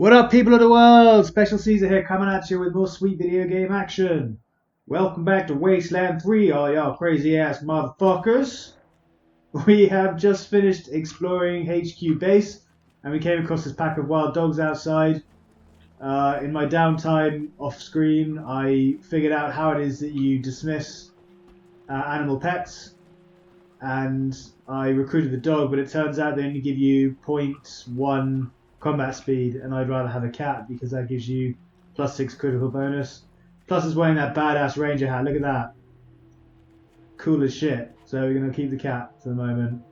What up, people of the world? Special Caesar here, coming at you with more sweet video game action. Welcome back to Wasteland 3, all y'all crazy ass motherfuckers. We have just finished exploring HQ base, and we came across this pack of wild dogs outside. In my downtime off screen, I figured out how it is that you dismiss animal pets, and I recruited the dog, but it turns out they only give you 0.1 combat speed, and I'd rather have a cat because that gives you +6 critical bonus. Plus it's wearing that badass ranger hat, look at that. Cool as shit. So we're going to keep the cat for the moment.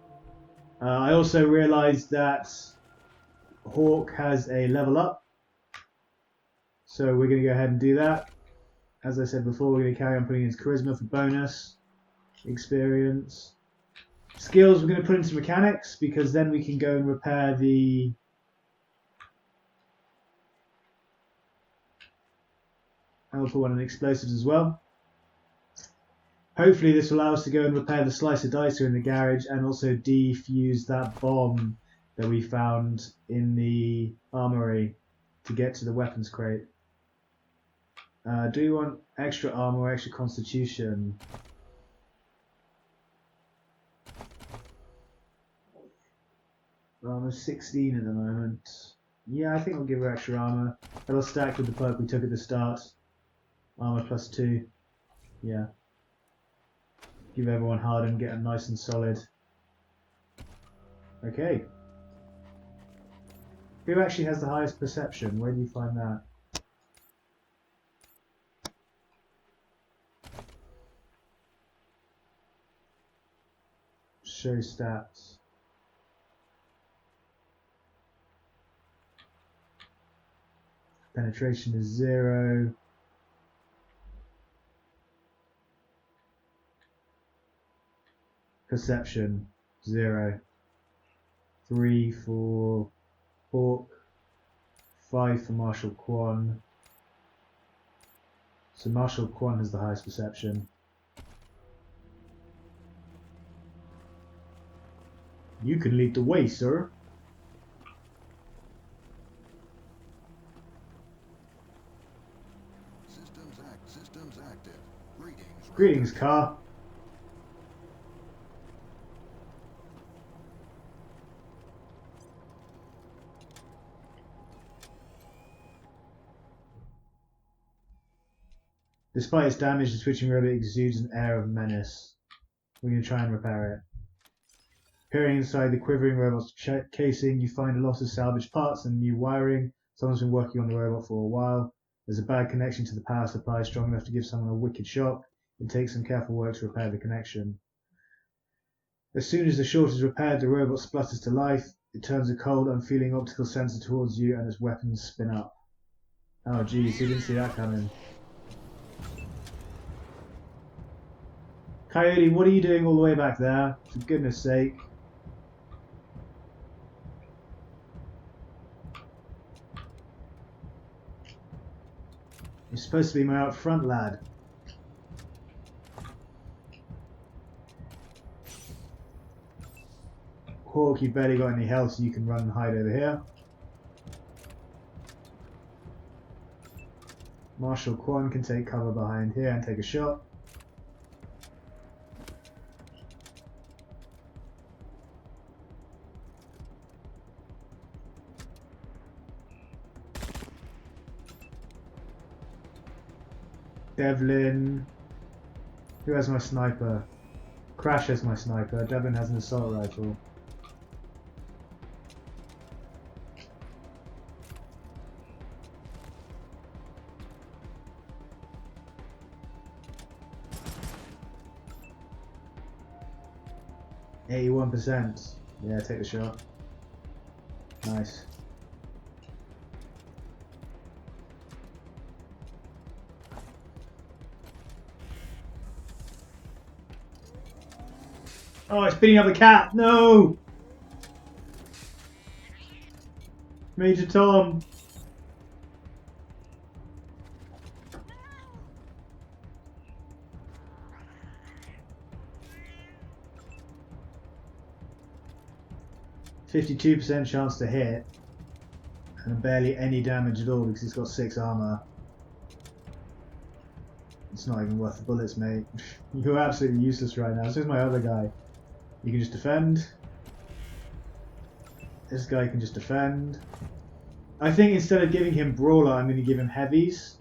I also realised that Hawk has a level up, so we're going to go ahead and do that. As I said before, we're going to carry on putting in his charisma for bonus, experience. Skills we're going to put into mechanics because then we can go and repair the and we'll put one in explosives as well. Hopefully this will allow us to go and repair the slicer dicer in the garage and also defuse that bomb that we found in the armory to get to the weapons crate. Do you want extra armor or extra constitution? Armor 16 at the moment. Yeah, I think we'll give her extra armor. That'll stack with the perk we took at the start. Armor +2. Yeah. Give everyone hardened, get them nice and solid. Okay. Who actually has the highest perception? Where do you find that? Show stats. Penetration is 0. Perception 0. 3 for Hawk, 5 for Marshal Quan. So Marshal Quan has the highest perception. You can lead the way, sir. Systems active. Greetings, car. Despite its damage, the switching robot exudes an air of menace. We're going to try and repair it. Peering inside the quivering robot's casing, you find a lot of salvaged parts and new wiring. Someone's been working on the robot for a while. There's a bad connection to the power supply, strong enough to give someone a wicked shock. It takes some careful work to repair the connection. As soon as the short is repaired, the robot splutters to life. It turns a cold, unfeeling optical sensor towards you and its weapons spin up. Oh geez, you didn't see that coming. Coyote, what are you doing all the way back there? For goodness sake. You're supposed to be my out front lad. Hawk, you've barely got any health, so you can run and hide over here. Marshal Quan can take cover behind here and take a shot. Devlin. Who has my sniper? Crash has my sniper. Devlin has an assault rifle. %. Yeah, take the shot. Nice. Oh, it's beating up the cat! No! Major Tom! 52% chance to hit. And barely any damage at all because he's got 6 armor. It's not even worth the bullets, mate. You're absolutely useless right now. So is my other guy. You can just defend. This guy can just defend. I think instead of giving him brawler, I'm going to give him heavies.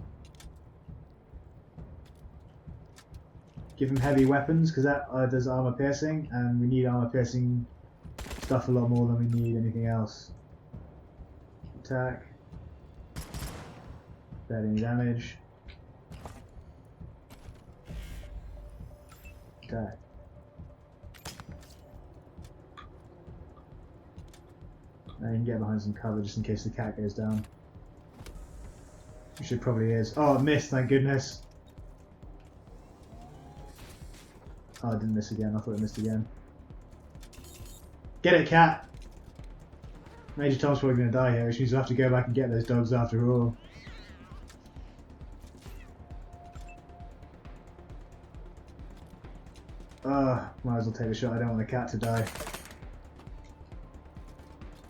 Give him heavy weapons because that does armor piercing, and we need armor piercing stuff a lot more than we need anything else. Attack. Barely any damage. Attack. Now you can get behind some cover just in case the cat goes down. Which it probably is. Oh, it missed, thank goodness. Oh, I didn't miss again. I thought it missed again. Get it, cat! Major Tom's probably going to die here, which means we'll have to go back and get those dogs after all. Might as well take a shot. I don't want the cat to die.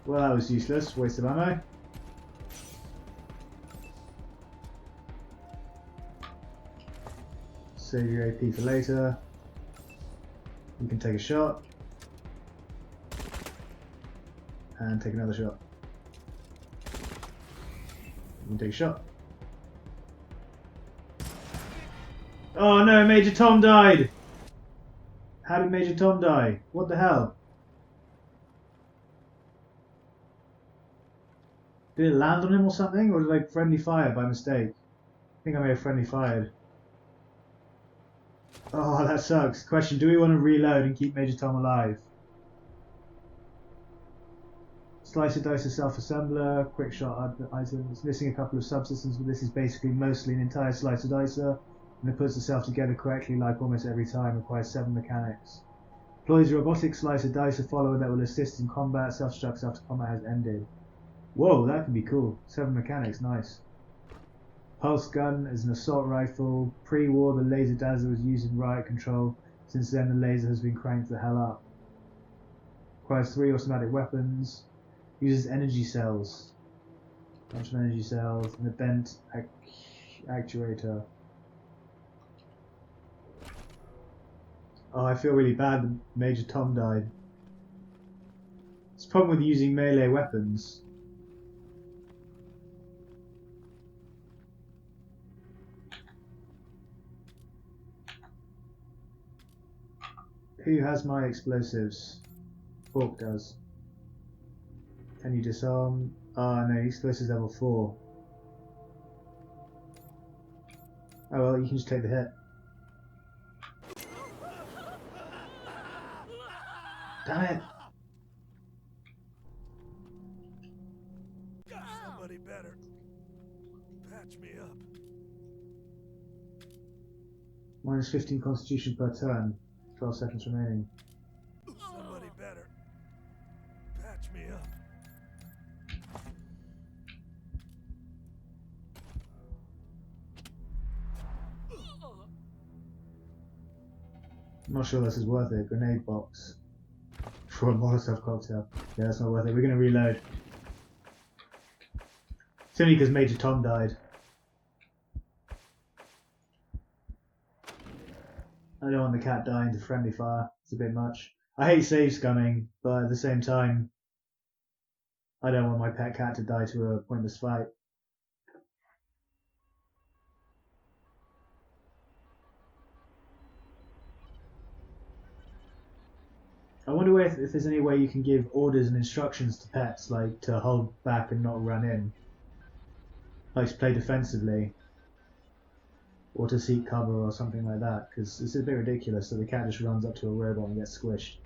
Well, that was useless. Waste of ammo. Save your AP for later. You can take a shot. And take another shot. You can take a shot. Oh no, Major Tom died! How did Major Tom die? What the hell? Did it land on him or something? Or did I friendly fire by mistake? I think I may have friendly fired. Oh, that sucks. Question, do we want to reload and keep Major Tom alive? Slicer Dicer Self-Assembler, Quick Shot item. It's missing a couple of subsystems, but this is basically mostly an entire Slicer Dicer, and it puts itself together correctly like almost every time, requires 7 mechanics. Deploys a robotic Slicer Dicer follower that will assist in combat, self-destructs after combat has ended. Whoa, that could be cool. 7 mechanics, nice. Pulse Gun is an assault rifle. Pre-war, the laser dazzler was used in riot control. Since then, the laser has been cranked the hell up. Requires 3 automatic weapons. Uses energy cells. Bunch of energy cells. And a bent actuator. Oh, I feel really bad that Major Tom died. It's a problem with using melee weapons. Who has my explosives? Hawk does. Can you disarm? Ah, no, explosives level 4. Oh well, you can just take the hit. Damn it! Somebody better patch me up. Minus 15 constitution per turn. 12 seconds remaining. Somebody better patch me up. I'm not sure this is worth it. Grenade box. For a Molotov cocktail. Yeah, that's not worth it. We're going to reload. It's only because Major Tom died. I don't want the cat dying to friendly fire. It's a bit much. I hate save scumming, but at the same time, I don't want my pet cat to die to a pointless fight. I wonder if there's any way you can give orders and instructions to pets, like to hold back and not run in. Like to play defensively. Or to seek cover or something like that, because it's a bit ridiculous that the cat just runs up to a robot and gets squished.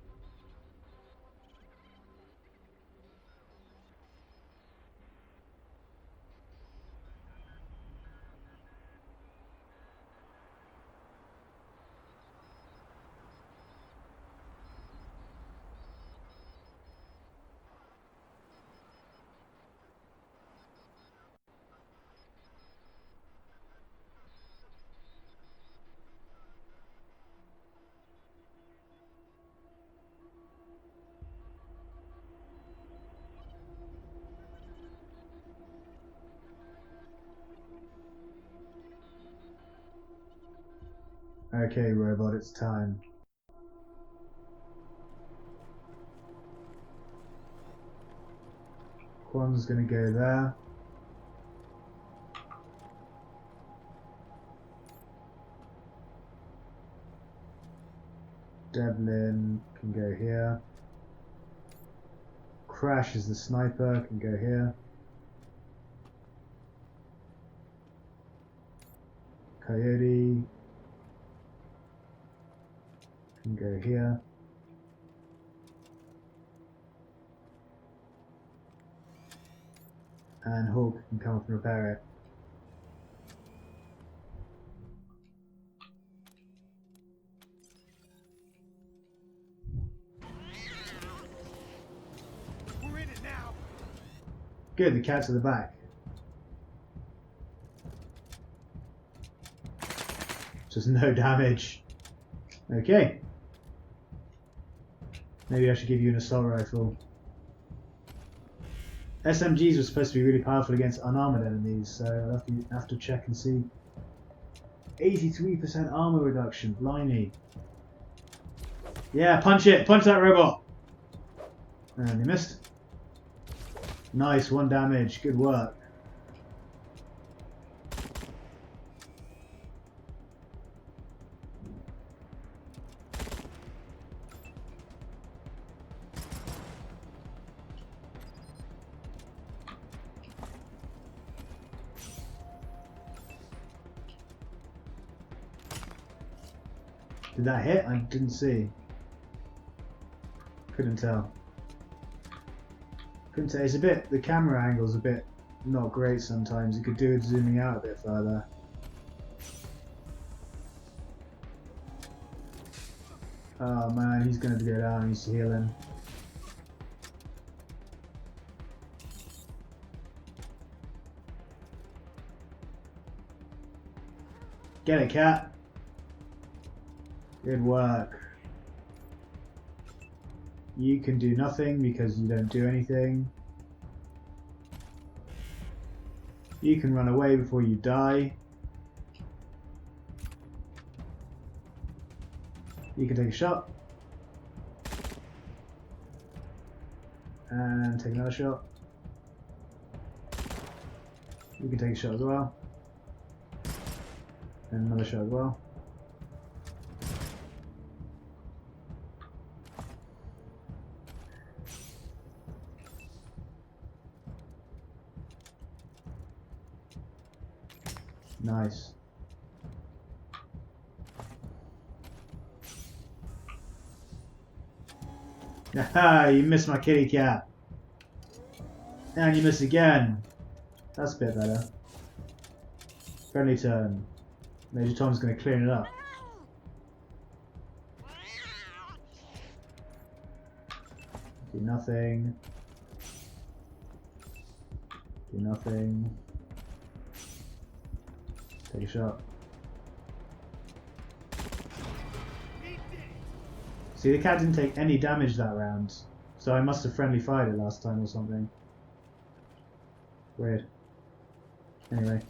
Okay, robot, it's time. Quan's gonna go there. Devlin can go here. Crash is the sniper, can go here. Coyote can go here. And Hawk can come up and repair it. We're in it now. Good, the cat's at the back. Just no damage. Okay. Maybe I should give you an assault rifle. SMGs were supposed to be really powerful against unarmored enemies, so I'll have to check and see. 83% armor reduction, blimey. Yeah, punch it! Punch that robot! And you missed. Nice, 1 damage, good work. Did that hit? I didn't see. Couldn't tell. Couldn't tell. It's a bit, the camera angle's a bit not great sometimes. You could do it zooming out a bit further. Oh man, he's going to go down. I need to heal him. Get it, cat. Good work. You can do nothing because you don't do anything. You can run away before you die. You can take a shot. And take another shot. You can take a shot as well. And another shot as well. Nice. Haha, you missed my kitty cat. And you miss again. That's a bit better. Friendly turn. Major Tom's going to clean it up. Do nothing. Do nothing. Take a shot. See, the cat didn't take any damage that round, so I must have friendly fired it last time or something. Weird. Anyway.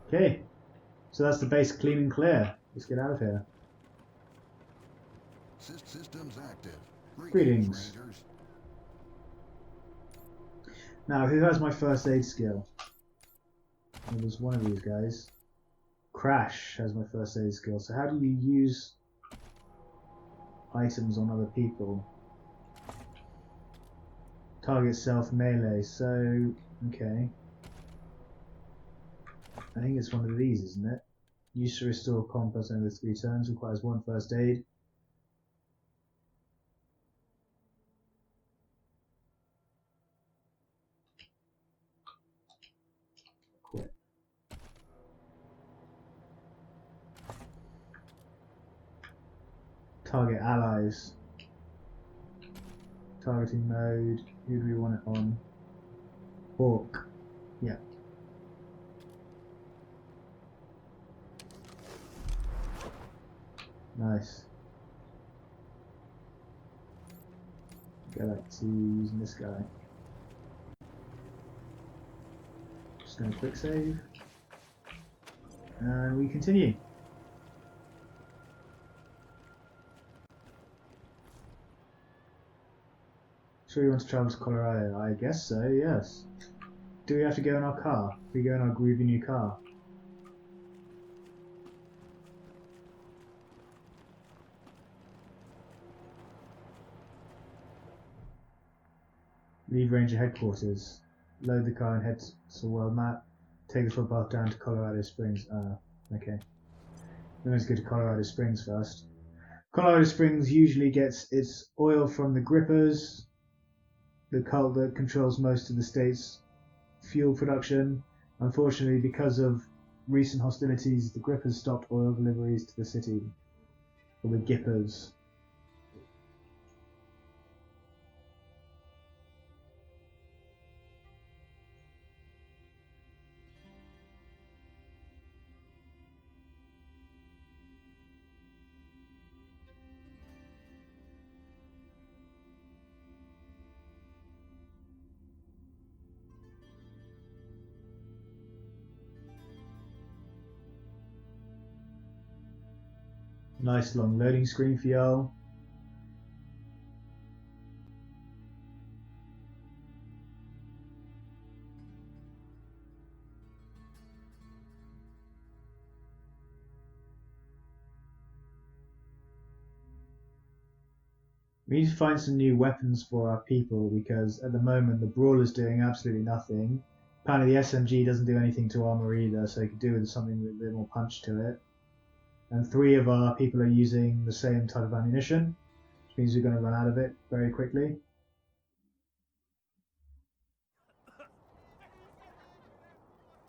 Okay. So that's the base clean and clear. Let's get out of here. Systems active. Greetings. Rangers. Now, who has my first aid skill? Well, there's one of these guys. Crash has my first aid skill. So how do you use items on other people? Target self melee. So, okay. I think it's one of these, isn't it? Used to restore compass over 3 turns. Requires 1 first aid. Quit. Target allies. Targeting mode. Who do we want it on? Hawk. Yeah. Nice. Go back to using this guy. Just going to quick save. And we continue. Sure you want to travel to Colorado? I guess so, yes. Do we have to go in our car? We go in our groovy new car. Leave Ranger headquarters. Load the car and head to the world map. Take the footpath down to Colorado Springs. Okay. Let's go to Colorado Springs first. Colorado Springs usually gets its oil from the grippers, the cult that controls most of the state's fuel production. Unfortunately, because of recent hostilities, the grippers stopped oil deliveries to the city. Or the gippers. Nice long loading screen for y'all. We need to find some new weapons for our people because at the moment the brawler's doing absolutely nothing. Apparently the SMG doesn't do anything to armor either, so you could do with something with a bit more punch to it. And 3 of our people are using the same type of ammunition, which means we're going to run out of it very quickly.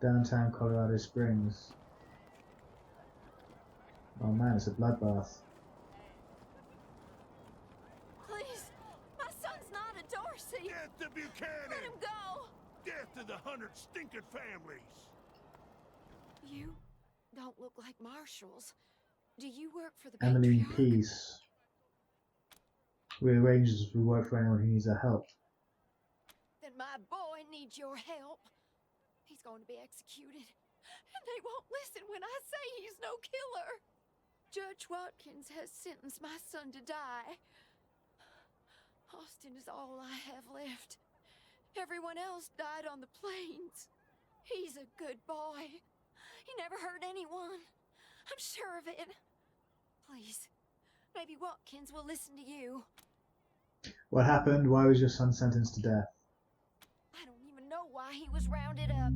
Downtown Colorado Springs. Oh man, it's a bloodbath. Please, my son's not a Dorsey. Death to Buchanan! Let him go. Death to the 100 stinking families! You don't look like marshals. Do you work for the Emmeline Patriarch? Peace. We're Rangers, we work for anyone who needs our help. Then my boy needs your help. He's going to be executed. And they won't listen when I say he's no killer. Judge Watkins has sentenced my son to die. Austin is all I have left. Everyone else died on the plains. He's a good boy. He never hurt anyone. I'm sure of it. Please, maybe Watkins will listen to you. What happened? Why was your son sentenced to death? I don't even know why he was rounded up.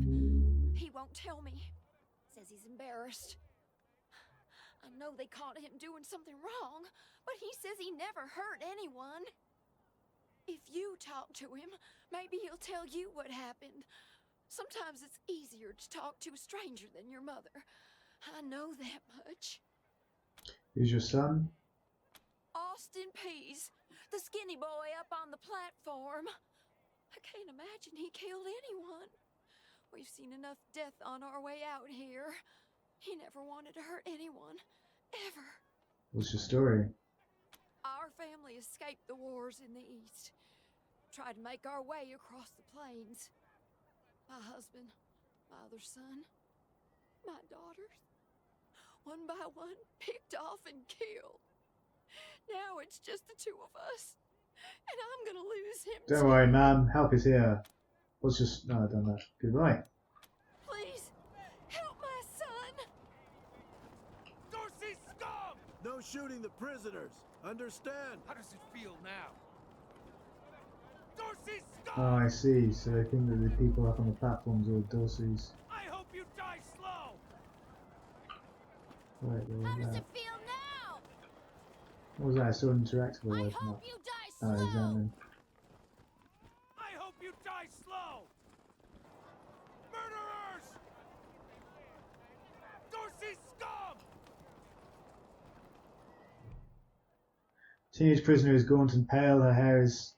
He won't tell me. Says he's embarrassed. I know they caught him doing something wrong, but he says he never hurt anyone. If you talk to him, maybe he'll tell you what happened. Sometimes it's easier to talk to a stranger than your mother. I know that much. Who's your son? Austin Pease, the skinny boy up on the platform. I can't imagine he killed anyone. We've seen enough death on our way out here. He never wanted to hurt anyone, ever. What's your story? Our family escaped the wars in the East. Tried to make our way across the plains. My husband, my other son, my daughters, one by one picked off and killed. Now it's just the 2 of us, and I'm gonna lose him too. Don't worry, ma'am. Help is here. What's just... No, I've done that. Goodbye. Please, help my son! Dorsey scum! No shooting the prisoners. Understand? How does it feel now? Dorsey scum! Oh, I see. So they think that the people up on the platforms are Dorseys. I hope you die slow! Right, How does there. it feel now? What was that? I saw an interactable I open hope up. you die Oh, slow! examine. I hope you die slow! Murderers! Dorsey scum! Teenage prisoner is gaunt and pale. Her hair is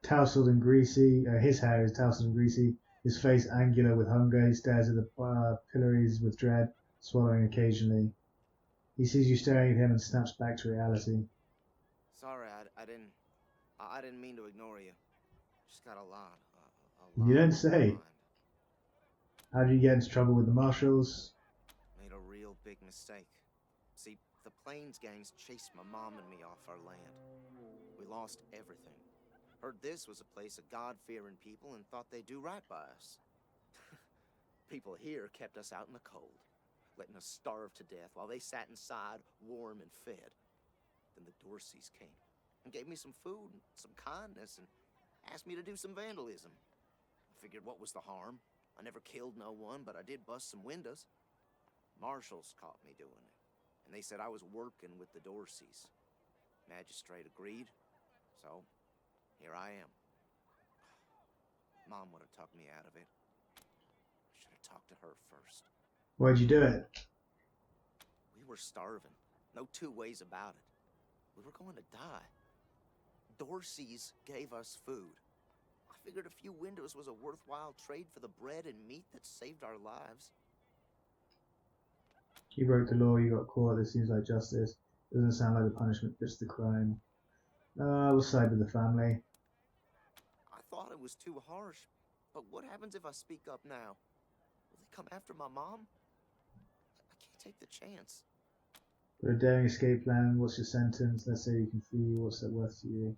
tousled and greasy. His hair is tousled and greasy. His face angular with hunger. He stares at the pillories with dread, swallowing occasionally. He sees you staring at him and snaps back to reality. Sorry, I didn't mean to ignore you. Just got a lot You don't on my say. mind. How did you get into trouble with the marshals? Made a real big mistake. See, the Plains gangs chased my mom and me off our land. We lost everything. Heard this was a place of God-fearing people and thought they'd do right by us. People here kept us out in the cold, letting us starve to death while they sat inside, warm and fed. Then the Dorseys came and gave me some food and some kindness and asked me to do some vandalism. I figured what was the harm? I never killed no one, but I did bust some windows. Marshals caught me doing it, and they said I was working with the Dorseys. Magistrate agreed, so here I am. Mom would have talked me out of it. I should have talked to her first. Why'd you do it? We were starving. No two ways about it. We were going to die. Dorseys gave us food. I figured a few windows was a worthwhile trade for the bread and meat that saved our lives. You broke the law, you got caught, this seems like justice. Doesn't sound like the punishment fits the crime. We'll side with the family. I thought it was too harsh, but what happens if I speak up now? Will they come after my mom? I can't take the chance. For a daring escape plan, what's your sentence? Let's say you can flee, what's that worth to you?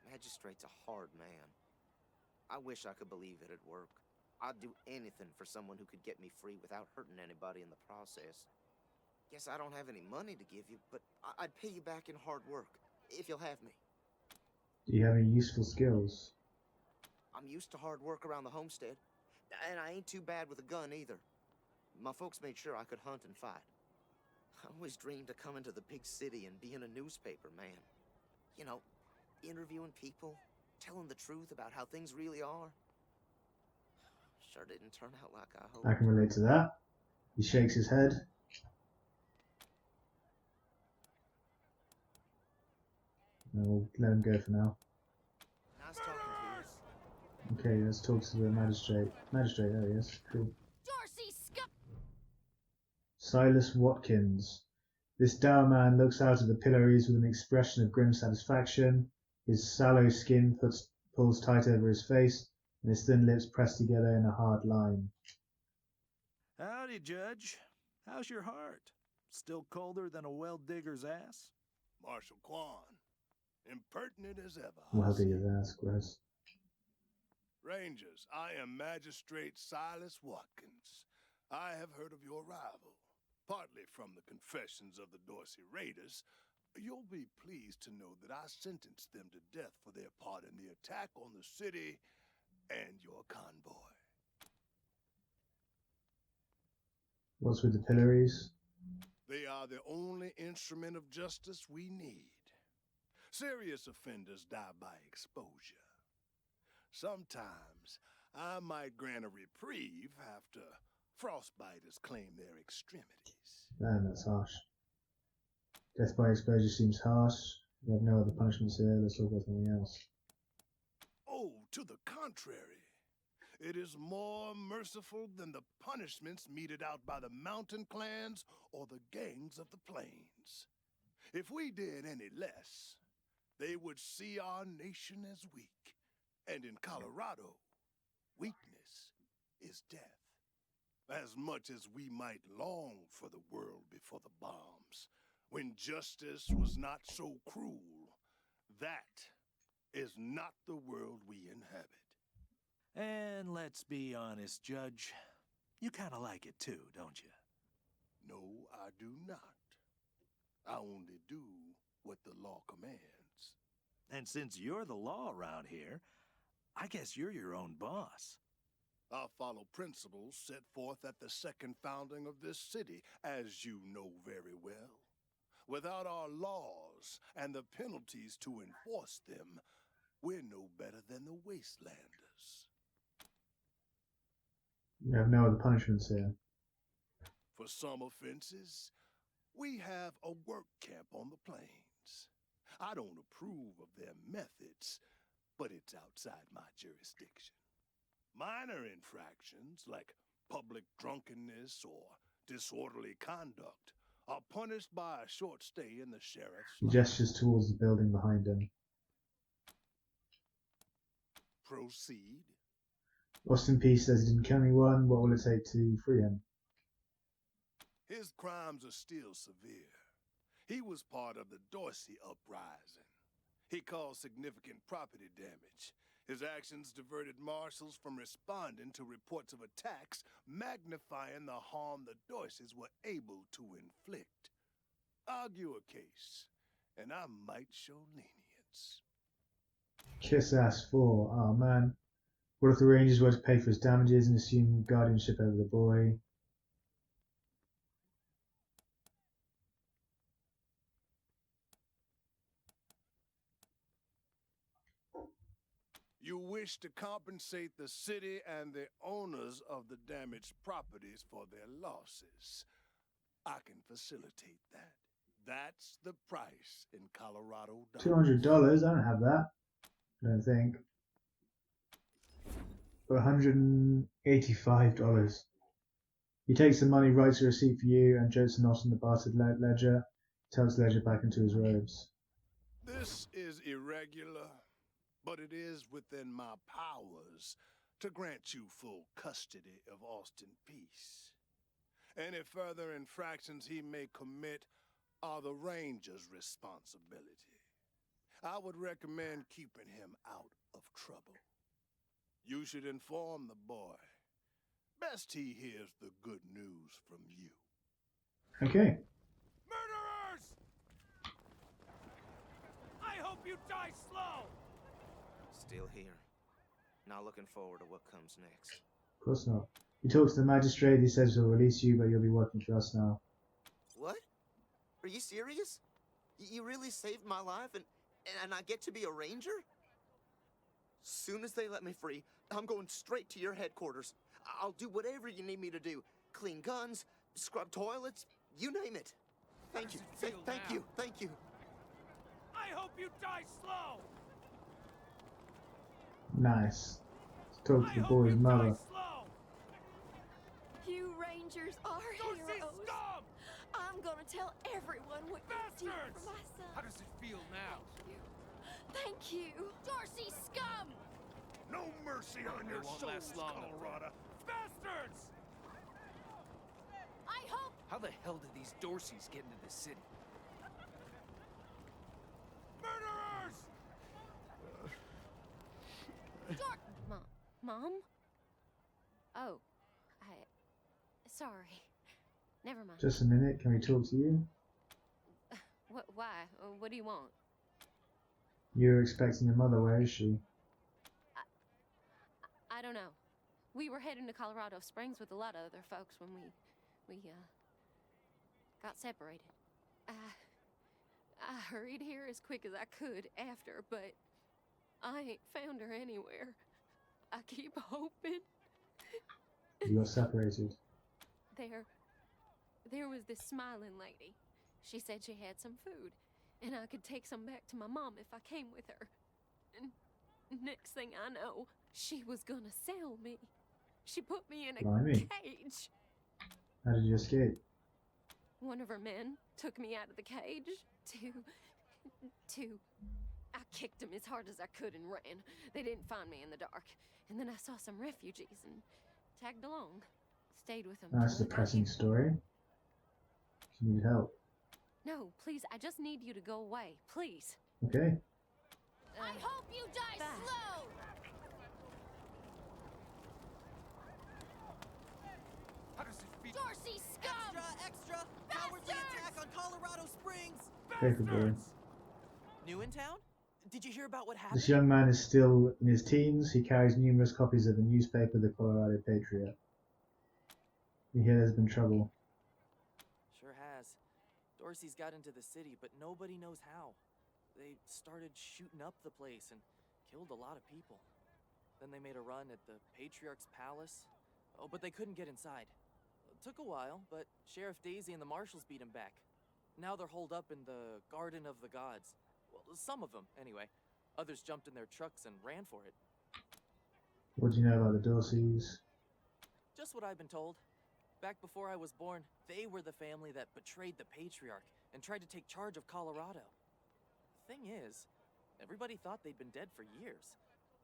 Magistrate's a hard man. I wish I could believe it'd work. I'd do anything for someone who could get me free without hurting anybody in the process. Guess I don't have any money to give you, but I'd pay you back in hard work, if you'll have me. Do you have any useful skills? I'm used to hard work around the homestead, and I ain't too bad with a gun either. My folks made sure I could hunt and fight. I always dreamed of coming to the big city and being a newspaper man. You know, interviewing people, telling the truth about how things really are. Sure didn't turn out like I hoped. I can relate to that. He shakes his head. We'll let him go for now. Nice talking to you. Okay, let's talk to the magistrate. Magistrate, there he is. Cool. Dorsey scum! Silas Watkins. This dour man looks out at the pillories with an expression of grim satisfaction. His sallow skin pulls tight over his face, and his thin lips pressed together in a hard line. Howdy, Judge. How's your heart? Still colder than a well-digger's ass? Marshal Quan, impertinent as ever. Well, do you ask, gross. Rangers, I am Magistrate Silas Watkins. I have heard of your arrival, partly from the confessions of the Dorsey raiders. You'll be pleased to know that I sentenced them to death for their part in the attack on the city and your convoy. What's with the pillories? They are the only instrument of justice we need. Serious offenders die by exposure. Sometimes I might grant a reprieve after frostbiters claim their extremities. Man, that's harsh. Death by exposure seems harsh. We have no other punishments here. Let's talk about something else. Oh, to the contrary. It is more merciful than the punishments meted out by the mountain clans or the gangs of the plains. If we did any less, they would see our nation as weak. And in Colorado, weakness is death. As much as we might long for the world before the bombs, when justice was not so cruel, that is not the world we inhabit. And let's be honest, Judge. You kind of like it too, don't you? No, I do not. I only do what the law commands. And since you're the law around here, I guess you're your own boss. I follow principles set forth at the second founding of this city, as you know very well. Without our laws and the penalties to enforce them, we're no better than the Wastelanders. We have no other punishments here. For some offenses, we have a work camp on the plains. I don't approve of their methods, but it's outside my jurisdiction. Minor infractions, like public drunkenness or disorderly conduct, are punished by a short stay in the sheriff's He lodge. gestures towards the building behind him. Proceed. Rest in peace says he didn't kill anyone. What will it take to free him? His crimes are still severe. He was part of the Dorsey uprising. He caused significant property damage. His actions diverted marshals from responding to reports of attacks, magnifying the harm the Dorseys were able to inflict. Argue a case, and I might show lenience. Kiss ass 4. Oh man. What if the Rangers were to pay for his damages and assume guardianship over the boy? You wish to compensate the city and the owners of the damaged properties for their losses. I can facilitate that. That's the price in Colorado dollars. $200? I don't have that. I don't think. For $185. He takes the money, writes a receipt for you, and jokes a knot in the bartered ledger, tucks the ledger back into his robes. This is irregular, but it is within my powers to grant you full custody of Austin Peace. Any further infractions he may commit are the Ranger's responsibility. I would recommend keeping him out of trouble. You should inform the boy. Best he hears the good news from you. Okay. Murderers! I hope you die slow! Still here. Not looking forward to what comes next. Of course not. He talks to the magistrate, he says he'll release you, but you'll be working for us now. What? Are you serious? You really saved my life and I get to be a ranger? Soon as they let me free, I'm going straight to your headquarters. I'll do whatever you need me to do. Clean guns, scrub toilets, you name it. Thank you. Thank you. Thank you. I hope you die slow! Nice. Let's talk to the I hope boy's you mother. die slow! You Rangers are Dorsey heroes. scum! I'm gonna tell everyone what you did Bastards! for my son. How does it feel now? Thank you. Dorsey scum! No mercy on your won't souls, last long. Colorado. Bastards! I hope How the hell did these Dorseys get into the city? Murderers! Mom? Oh, sorry. Never mind. Just a minute, can we talk to you? Why? What do you want? You're expecting your mother, where is she? I don't know. We were heading to Colorado Springs with a lot of other folks when we got separated. I hurried here as quick as I could after, but I ain't found her anywhere. I keep hoping. You got separated. There was this smiling lady. She said she had some food, and I could take some back to my mom if I came with her. And next thing I know, she was gonna sell me. She put me in a Blimey. cage. How did you escape? One of her men took me out of the cage I kicked them as hard as I could and ran. They didn't find me in the dark. And then I saw some refugees and tagged along. Stayed with them. That's a till I got depressing here. story. You need help. No, please, I just need you to go away. Please. Okay. I hope you die Bye. slow. How does it feel? Dorsey scum! Extra! Cowardly attack on Colorado Springs! Paperboy. New in town? Did you hear about what happened? This young man is still in his teens. He carries numerous copies of the newspaper, the Colorado Patriarch. We hear there's been trouble. Sure has. Dorsey's got into the city, but nobody knows how. They started shooting up the place and killed a lot of people. Then they made a run at the Patriarch's palace. Oh, but they couldn't get inside. It took a while, but Sheriff Daisy and the marshals beat him back. Now they're holed up in the Garden of the Gods. Well, some of them, anyway. Others jumped in their trucks and ran for it. What do you know about the Dorseys? Just what I've been told. Back before I was born, they were the family that betrayed the Patriarch and tried to take charge of Colorado. Thing is, everybody thought they'd been dead for years.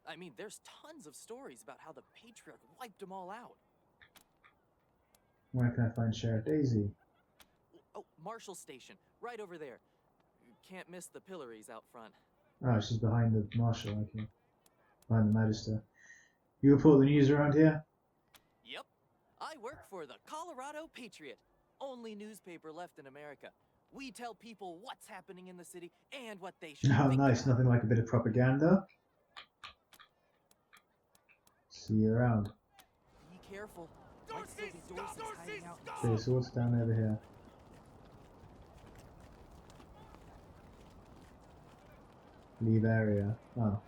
I mean, there's tons of stories about how the Patriarch wiped them all out. Where can I find Sheriff Daisy? Oh, Marshal Station, right over there. Can't miss the pillories out front. Oh, she's behind the marshal, okay. Behind the magister. You report the news around here? Yep. I work for the Colorado Patriot, only newspaper left in America. We tell people what's happening in the city and what they should Oh, think nice. about. Nothing like a bit of propaganda. See you around. Be careful. Might still be Dorsey's hiding out. Okay, so what's down over here? Leave area. Oh.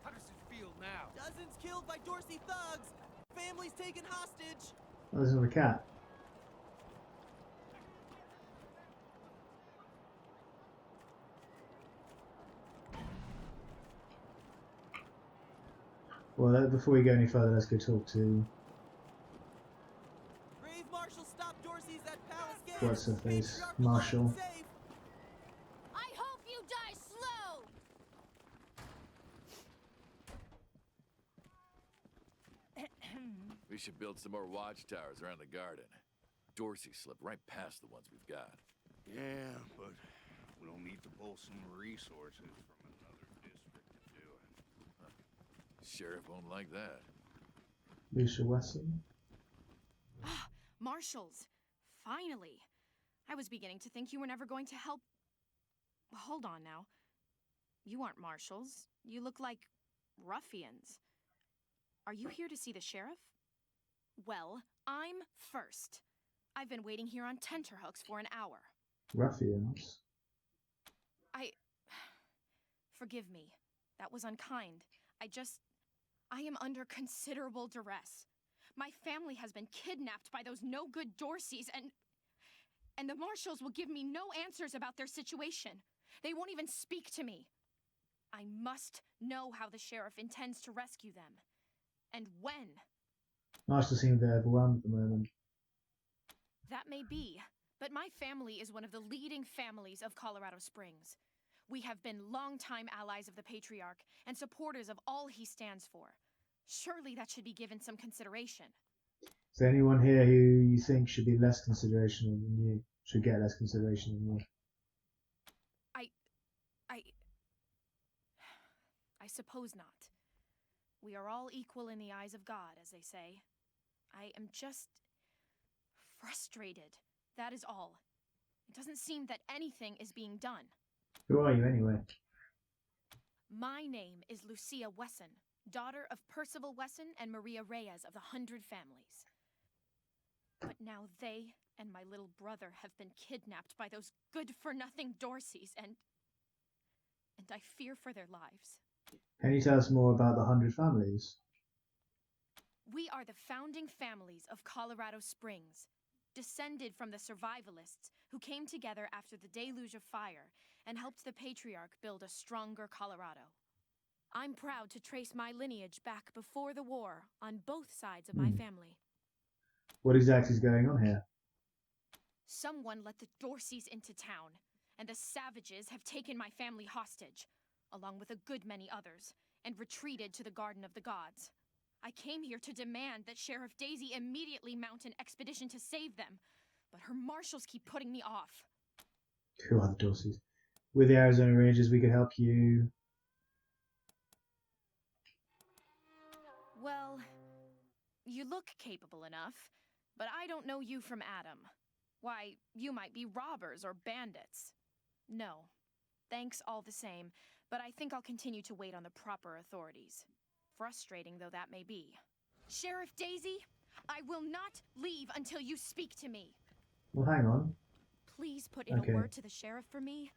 How does it feel now? Dozens killed by Dorsey thugs. Families taken hostage. Oh, there's another cat. Well, before we go any further, let's go talk to Brave Marshal stopped Dorsey's at Palace Gate. what's her face, Patriarch Marshal. alive and safe. I hope you die slow! We should build some more watchtowers around the garden. Dorsey slipped right past the ones we've got. Yeah, but we don't need to pull some resources from another district to do it. Sheriff won't like that. Lucia Wesson. Marshals, finally. I was beginning to think you were never going to help. Hold on now. You aren't marshals. You look like ruffians. Are you here to see the sheriff? Well, I'm first. I've been waiting here on tenterhooks for an hour. Ruffians. Forgive me. That was unkind. I am under considerable duress. My family has been kidnapped by those no-good Dorseys, and the marshals will give me no answers about their situation. They won't even speak to me. I must know how the sheriff intends to rescue them. And when. Marshal seems very overwhelmed at the moment. That may be, but my family is one of the leading families of Colorado Springs. We have been longtime allies of the Patriarch and supporters of all he stands for. Surely that should be given some consideration. Is there anyone here who you think should be less consideration than you? Should get less consideration than you? I suppose not. We are all equal in the eyes of God, as they say. I am just frustrated. That is all. It doesn't seem that anything is being done. Who are you anyway? My name is Lucia Wesson, daughter of Percival Wesson and Maria Reyes of the 100 Families. But now they and my little brother have been kidnapped by those good-for-nothing Dorseys, and I fear for their lives. Can you tell us more about the 100 Families? We are the founding families of Colorado Springs, descended from the survivalists who came together after the deluge of fire and helped the Patriarch build a stronger Colorado. I'm proud to trace my lineage back before the war on both sides of my family. What exactly is going on here? Someone let the Dorseys into town, and the savages have taken my family hostage, along with a good many others, and retreated to the Garden of the Gods. I came here to demand that Sheriff Daisy immediately mount an expedition to save them, but her marshals keep putting me off. Who are the Dorseys? With the Arizona Rangers, we could help you. Well, you look capable enough, but I don't know you from Adam. Why, you might be robbers or bandits. No. Thanks all the same, but I think I'll continue to wait on the proper authorities. Frustrating though that may be. Sheriff Daisy, I will not leave until you speak to me. Well, hang on. Please put in Okay. a word to the sheriff for me.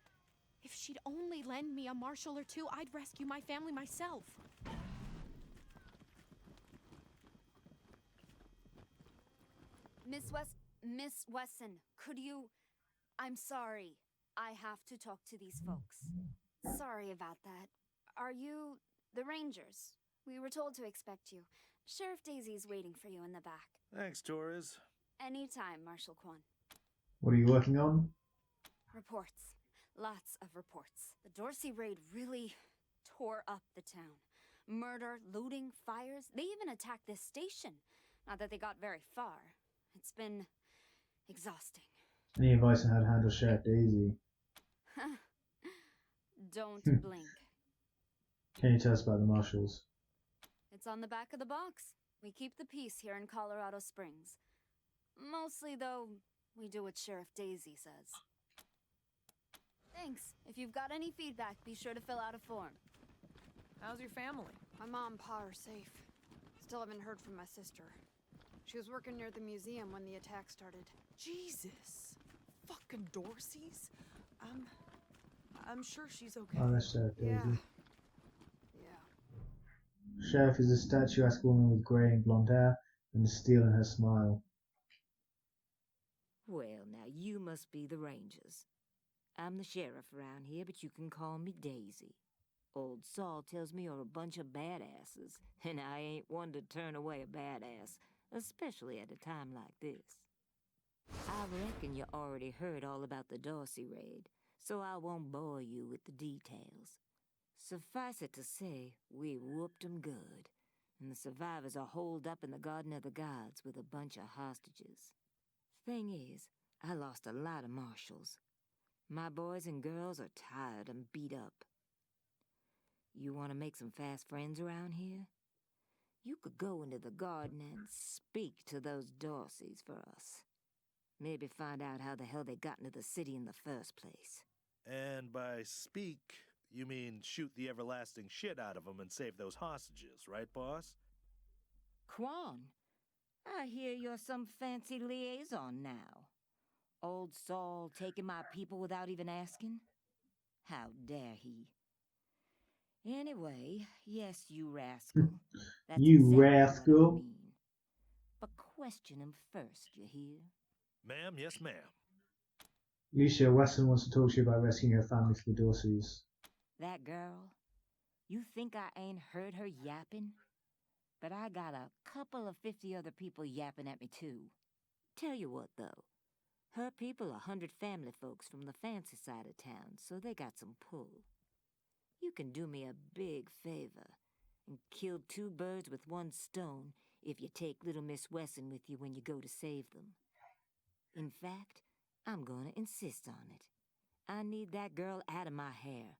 If she'd only lend me a marshal or two, I'd rescue my family myself. Miss Wesson, could you... I'm sorry. I have to talk to these folks. Sorry about that. Are you the Rangers? We were told to expect you. Sheriff Daisy's waiting for you in the back. Thanks, Torres. Anytime, Marshal Quan. What are you working on? Reports. Lots of reports. The Dorsey raid really tore up the town. Murder, looting, fires. They even attacked this station. Not that they got very far. It's been exhausting. Any advice on how to handle Sheriff Daisy? Don't blink. Can you tell us about the marshals? It's on the back of the box. We keep the peace here in Colorado Springs. Mostly, though, we do what Sheriff Daisy says. Thanks. If you've got any feedback, be sure to fill out a form. How's your family? My mom and pa are safe. Still haven't heard from my sister. She was working near the museum when the attack started. Jesus. Fucking Dorseys? I'm sure she's okay. Oh, that's Sheriff Daisy. Yeah. Sheriff is a statuesque woman with grey and blonde hair and steel in her smile. Well, now you must be the Rangers. I'm the sheriff around here, but you can call me Daisy. Old Saul tells me you're a bunch of badasses, and I ain't one to turn away a badass, especially at a time like this. I reckon you already heard all about the Dorsey raid, so I won't bore you with the details. Suffice it to say, we whooped 'em good, and the survivors are holed up in the Garden of the Gods with a bunch of hostages. Thing is, I lost a lot of marshals. My boys and girls are tired and beat up. You want to make some fast friends around here? You could go into the garden and speak to those Dorseys for us. Maybe find out how the hell they got into the city in the first place. And by speak, you mean shoot the everlasting shit out of them and save those hostages, right, boss? Quan, I hear you're some fancy liaison now. Old Saul taking my people without even asking? How dare he? Anyway, yes, you rascal. That's You exactly rascal. what I mean. But question him first, you hear? Ma'am, yes, ma'am. Alicia Weston wants to talk to you about rescuing her family from the Dorseys. That girl? You think I ain't heard her yapping? But I got a couple of 50 other people yapping at me, too. Tell you what, though. Her people are 100 family folks from the fancy side of town, so they got some pull. You can do me a big favor and kill 2 birds with 1 stone if you take little Miss Wesson with you when you go to save them. In fact, I'm going to insist on it. I need that girl out of my hair.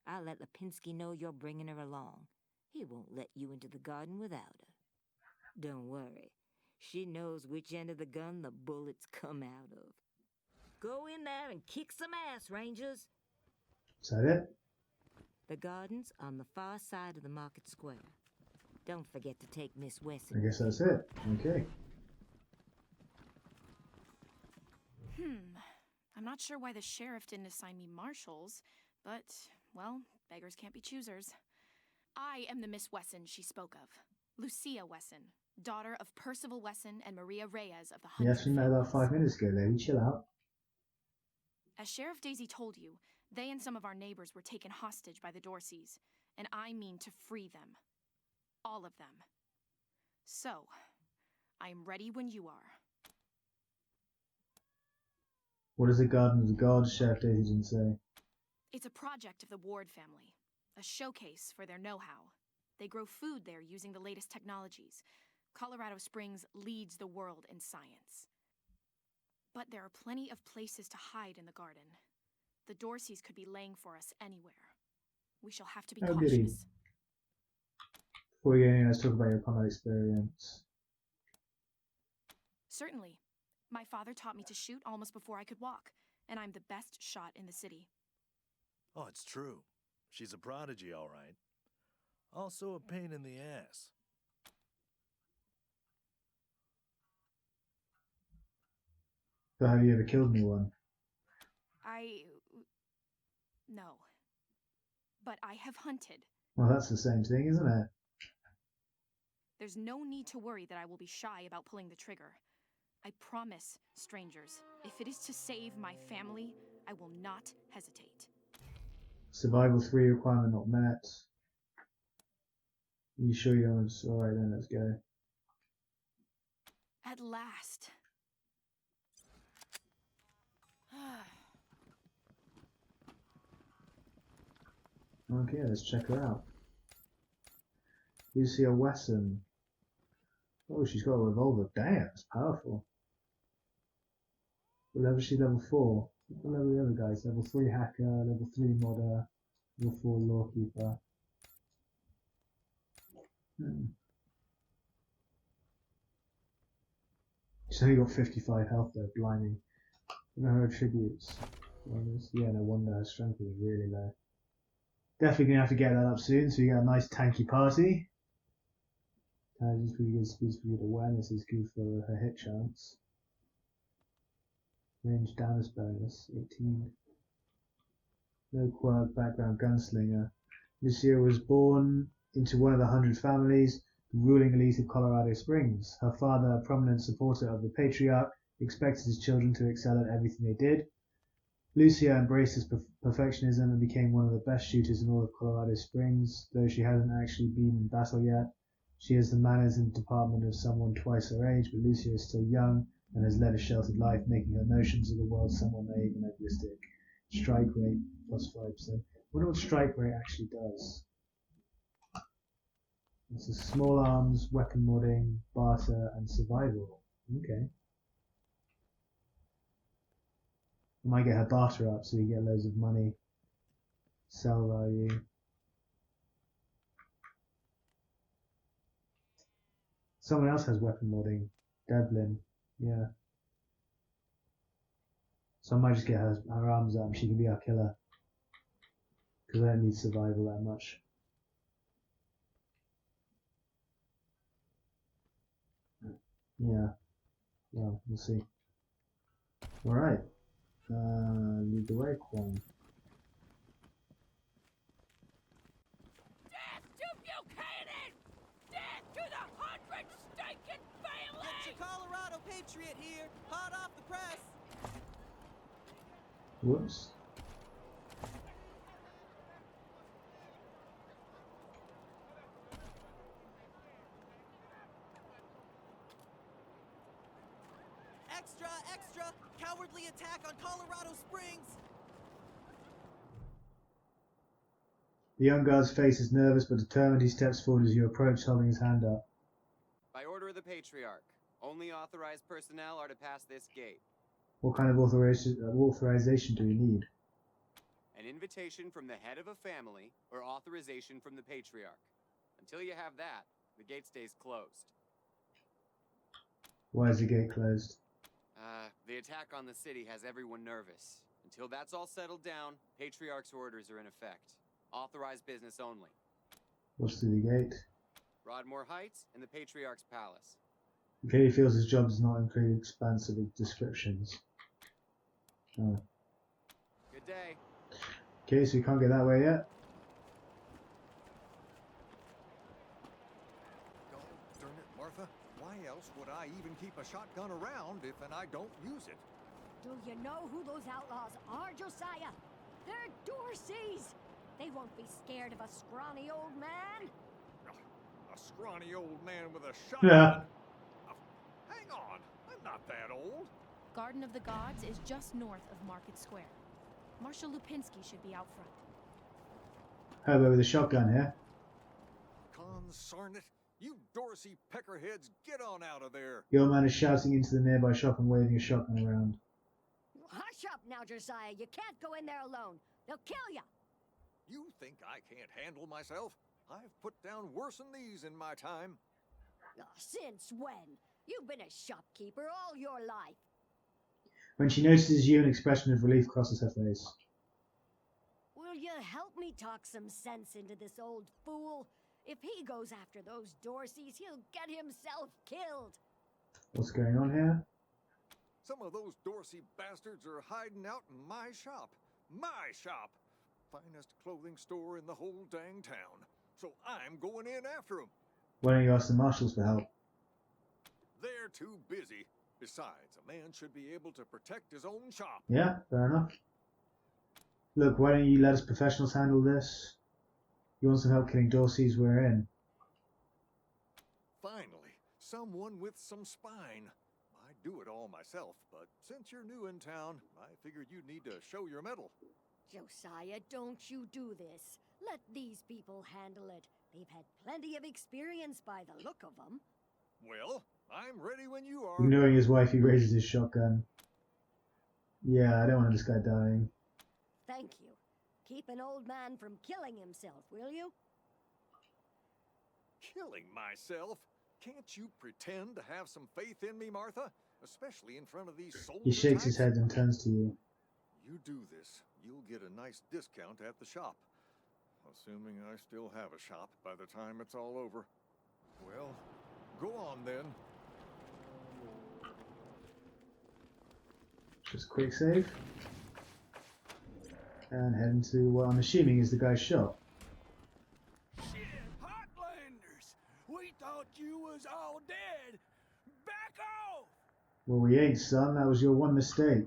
I'll let Lipinski know you're bringing her along. He won't let you into the garden without her. Don't worry. She knows which end of the gun the bullets come out of. Go in there and kick some ass, Rangers. Is that it? The garden's on the far side of the market square. Don't forget to take Miss Wesson. I guess that's it. Okay. I'm not sure why the sheriff didn't assign me marshals, but, well, beggars can't be choosers. I am the Miss Wesson she spoke of. Lucia Wesson, daughter of Percival Wesson and Maria Reyes of the You Hundred actually met about 5 minutes ago, lady. Chill out. As Sheriff Daisy told you, they and some of our neighbors were taken hostage by the Dorseys, and I mean to free them. All of them. So, I am ready when you are. What is the Garden of the Gods? Sheriff Daisy didn't say. It's a project of the Ward family, a showcase for their know-how. They grow food there using the latest technologies. Colorado Springs leads the world in science. But there are plenty of places to hide in the garden. The Dorseys could be laying for us anywhere. We shall have to be Oh, cautious. goody. Before we get in, let's talk about your combat experience. Certainly. My father taught me to shoot almost before I could walk, and I'm the best shot in the city. Oh, it's true. She's a prodigy, all right. Also a pain in the ass. So have you ever killed anyone? No. But I have hunted. Well, that's the same thing, isn't it? There's no need to worry that I will be shy about pulling the trigger. I promise, strangers, if it is to save my family, I will not hesitate. Survival 3 requirement not met. You sure you're on? Alright then, let's go. At last. Okay, let's check her out. Lucia Wesson. Oh, she's got a revolver. Damn, that's powerful. What level is she? Level 4. What level are the other guys? Level 3 hacker, level 3 modder, level 4 lawkeeper. She's only got 55 health though, blimey. You know her attributes. Yeah, no wonder her strength is really low. Definitely gonna have to get that up soon, so you got a nice tanky party. Intelligence pretty good, speed's pretty good, awareness is good for her hit chance. Range damage bonus, 18. No quirk, background gunslinger. Lucia was born into one of the 100 families, the ruling elite of Colorado Springs. Her father, a prominent supporter of the Patriarch, expected his children to excel at everything they did. Lucia embraced his perfectionism and became one of the best shooters in all of Colorado Springs. Though she hasn't actually been in battle yet, she has the manners and deportment of someone twice her age, but Lucia is still young and has led a sheltered life, making her notions of the world somewhat naive and idealistic. Strike rate plus 5%. I wonder what strike rate actually does. This is small arms, weapon modding, barter, and survival. Okay. I might get her barter up so you get loads of money. Sell value. Someone else has weapon modding. Devlin. Yeah. So I might just get her arms up and she can be our killer. Because I don't need survival that much. Yeah. Well, we'll see. Alright. Lead the way, Quan. Death to Buchanan! Death to the 100 stinking families! It's your Colorado Patriot here, hot off the press. Whoops. Extra, extra! Cowardly attack on Colorado Springs! The young guard's face is nervous but determined. He steps forward as you approach, holding his hand up. By order of the Patriarch, only authorized personnel are to pass this gate. What kind of authorization do we need? An invitation from the head of a family or authorization from the Patriarch. Until you have that, the gate stays closed. Why is the gate closed? The attack on the city has everyone nervous. Until that's all settled down, Patriarch's orders are in effect. Authorized business only. What's through the gate? Broadmoor Heights and the Patriarch's Palace. Okay, he feels his job does not include expansive descriptions. Oh. Good day. Okay, so we can't get that way yet. Darn it, Martha. Why else would I even keep a shotgun around if I don't use it? Do you know who those outlaws are, Josiah? They're Dorseys! They won't be scared of a scrawny old man. A scrawny old man with a shotgun? Yeah. Hang on, I'm not that old. Garden of the Gods is just north of Market Square. Marshal Lupinski should be out front. Hobo with a shotgun here. Consarn it. You Dorsey peckerheads, get on out of there. The old man is shouting into the nearby shop and waving a shotgun around. Hush up now, Josiah. You can't go in there alone. They'll kill you. You think I can't handle myself? I've put down worse than these in my time. Since when? You've been a shopkeeper all your life. When she notices you, an expression of relief crosses her face. Will you help me talk some sense into this old fool? If he goes after those Dorseys, he'll get himself killed. What's going on here? Some of those Dorsey bastards are hiding out in my shop. My shop! Finest clothing store in the whole dang town. So I'm going in after them. Why don't you ask the marshals for help? They're too busy. Besides, a man should be able to protect his own shop. Yeah, fair enough. Look, why don't you let us professionals handle this? You want some help killing Dorseys, we're in. Finally, someone with some spine. I'd do it all myself, but since you're new in town, I figured you'd need to show your mettle. Josiah, don't you do this. Let these people handle it. They've had plenty of experience by the look of them. Well, I'm ready when you are. Ignoring his wife, he raises his shotgun. Yeah, I don't want this guy dying. Thank you. Keep an old man from killing himself, will you? Killing myself? Can't you pretend to have some faith in me, Martha? Especially in front of these soldiers. He shakes his head and turns to you. You do this, you'll get a nice discount at the shop. Assuming I still have a shop by the time it's all over. Well, go on then. Just quick save. And head into what I'm assuming is the guy's shop. Shit, Heartlanders! We thought you was all dead! Back off! Well, we ain't, son. That was your one mistake.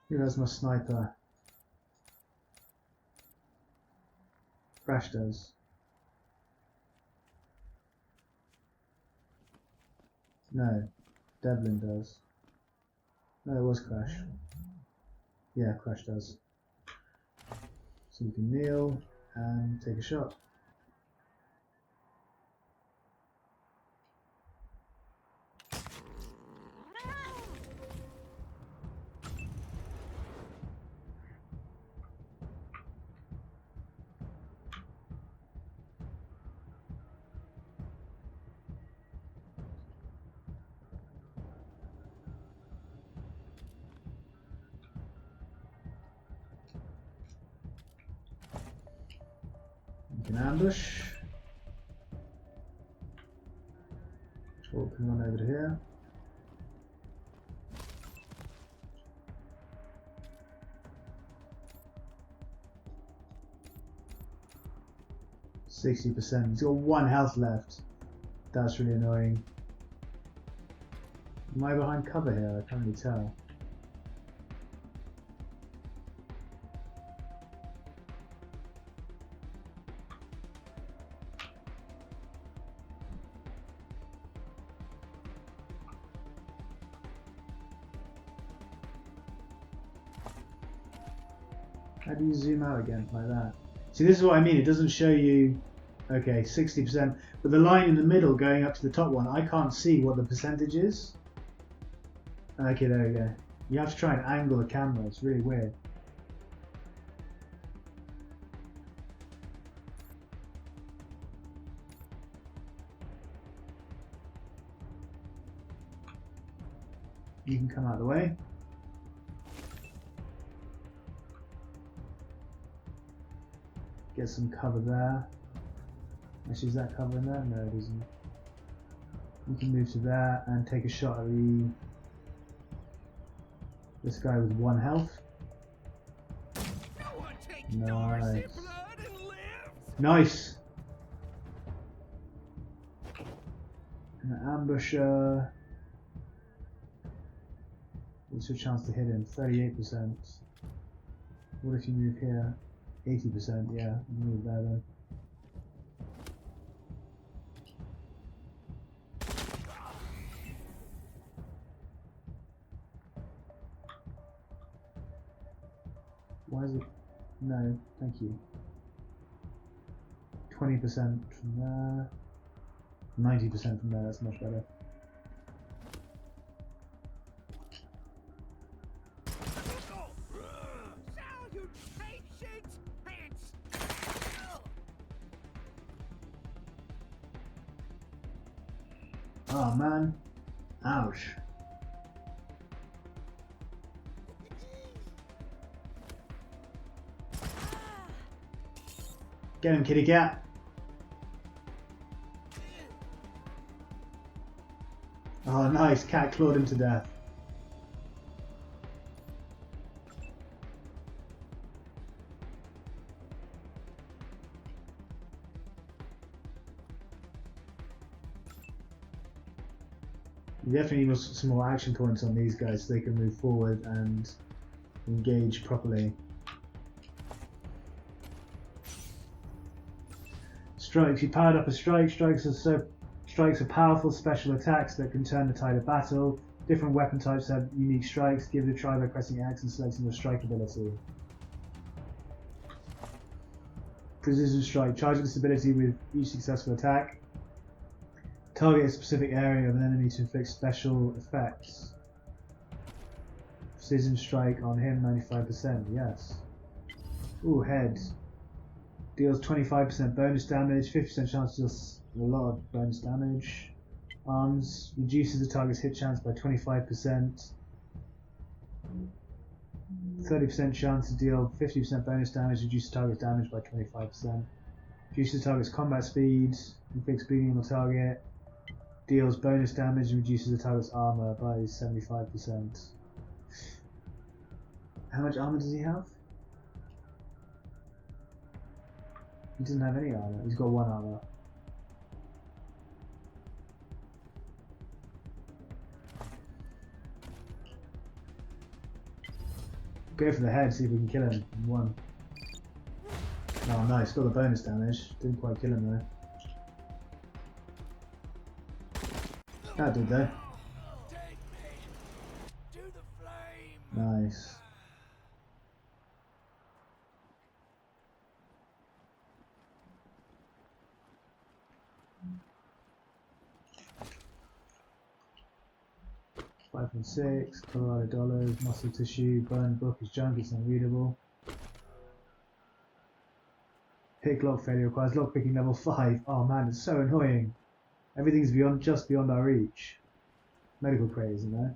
Who has my sniper? Crash does. No, Devlin does. No, it was Crash. Yeah, Crash does. So you can kneel and take a shot. You can ambush. Or we can run over to here. %60%. He's got 1 health left. That's really annoying. Am I behind cover here? I can't really tell. How do you zoom out again like that? See, this is what I mean. It doesn't show you, okay, 60%, but the line in the middle going up to the top one, I can't see what the percentage is. Okay, there we go. You have to try and angle the camera. It's really weird. You can come out of the way. Get some cover there. Actually, is that cover in there? No, it isn't. You can move to there and take a shot at this guy with 1 health. Nice. Nice. An ambusher. What's your chance to hit him? 38%. What if you move here? 80%, yeah, move there then. Why is it? No, thank you. 20% from there. 90% from there, that's much better. Oh man, ouch. Get him, kitty cat. Oh nice, cat clawed him to death. You definitely need some more action points on these guys so they can move forward and engage properly. Strikes. You powered up a strike. Strikes are powerful special attacks that can turn the tide of battle. Different weapon types have unique strikes. Give it a try by pressing X and selecting your strike ability. Precision strike. Charging this ability with each successful attack. Target a specific area of an enemy to inflict special effects. Precision strike on him, 95%. Yes. Ooh, head. Deals 25% bonus damage. 50% chance to deal a lot of bonus damage. Arms. Reduces the target's hit chance by 25%. 30% chance to deal 50% bonus damage. Reduces the target's damage by 25%. Reduces the target's combat speed. Inflicts bleeding on the target. Deals bonus damage and reduces the target's armor by 75%. How much armor does he have? He doesn't have any armor. He's got 1 armor. Go for the head, see if we can kill him in 1. Oh nice, got the bonus damage. Didn't quite kill him though. That did though. Nice. $5.6, Colorado dollars, muscle tissue, burned book is junk, it's unreadable. Pick lock failure requires lockpicking level 5. Oh man, it's so annoying. Everything's just beyond our reach. Medical crate, isn't there?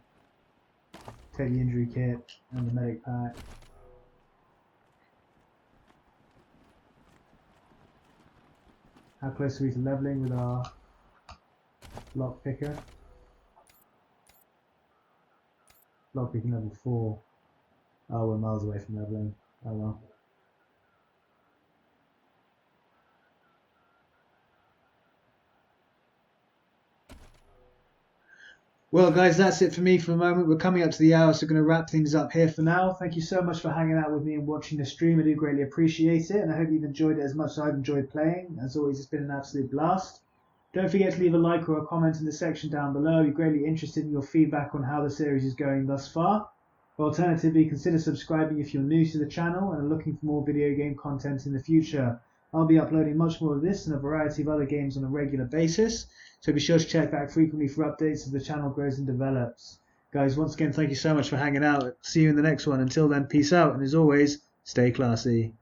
Take the injury kit and the medic pack. How close are we to leveling with our lockpicker? Lockpicking level 4. Oh, we're miles away from leveling. Oh well. Well guys, that's it for me for the moment. We're coming up to the hour, so we're going to wrap things up here for now. Thank you so much for hanging out with me and watching the stream. I do greatly appreciate it, and I hope you've enjoyed it as much as I've enjoyed playing. As always, it's been an absolute blast. Don't forget to leave a like or a comment in the section down below. We're greatly interested in your feedback on how the series is going thus far. Alternatively, consider subscribing if you're new to the channel and are looking for more video game content in the future. I'll be uploading much more of this and a variety of other games on a regular basis, so be sure to check back frequently for updates as the channel grows and develops. Guys, once again, thank you so much for hanging out. See you in the next one. Until then, peace out, and as always, stay classy.